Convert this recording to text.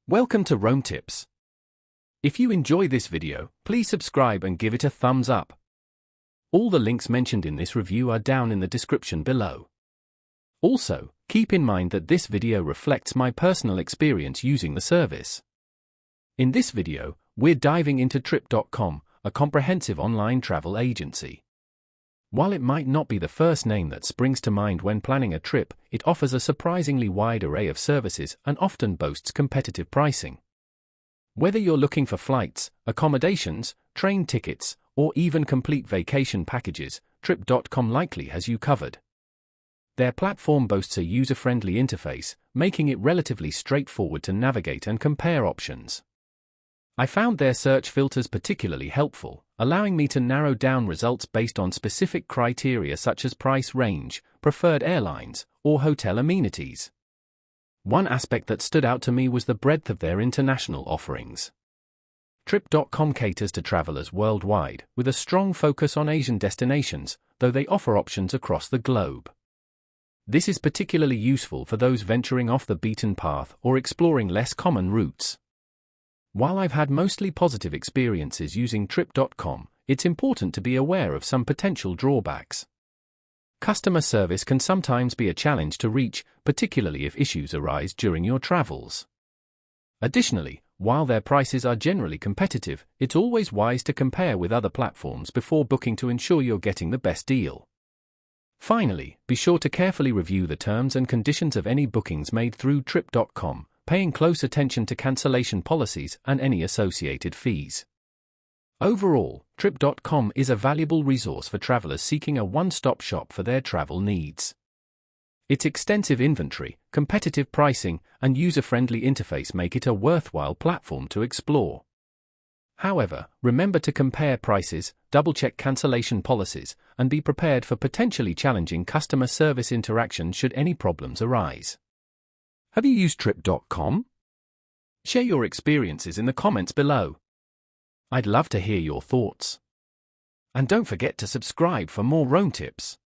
Welcome to Rome Tips. If you enjoy this video, please subscribe and give it a thumbs up. All the links mentioned in this review are down in the description below. Also, keep in mind that this video reflects my personal experience using the service. In this video, we're diving into Trip.com, a comprehensive online travel agency. While it might not be the first name that springs to mind when planning a trip, it offers a surprisingly wide array of services and often boasts competitive pricing. Whether you're looking for flights, accommodations, train tickets, or even complete vacation packages, Trip.com likely has you covered. Their platform boasts a user-friendly interface, making it relatively straightforward to navigate and compare options. I found their search filters particularly helpful, allowing me to narrow down results based on specific criteria such as price range, preferred airlines, or hotel amenities. One aspect that stood out to me was the breadth of their international offerings. Trip.com caters to travelers worldwide, with a strong focus on Asian destinations, though they offer options across the globe. This is particularly useful for those venturing off the beaten path or exploring less common routes. While I've had mostly positive experiences using Trip.com, it's important to be aware of some potential drawbacks. Customer service can sometimes be a challenge to reach, particularly if issues arise during your travels. Additionally, while their prices are generally competitive, it's always wise to compare with other platforms before booking to ensure you're getting the best deal. Finally, be sure to carefully review the terms and conditions of any bookings made through Trip.com, paying close attention to cancellation policies and any associated fees. Overall, Trip.com is a valuable resource for travelers seeking a one-stop shop for their travel needs. Its extensive inventory, competitive pricing, and user-friendly interface make it a worthwhile platform to explore. However, remember to compare prices, double-check cancellation policies, and be prepared for potentially challenging customer service interactions should any problems arise. Have you used Trip.com? Share your experiences in the comments below. I'd love to hear your thoughts. And don't forget to subscribe for more Rome tips.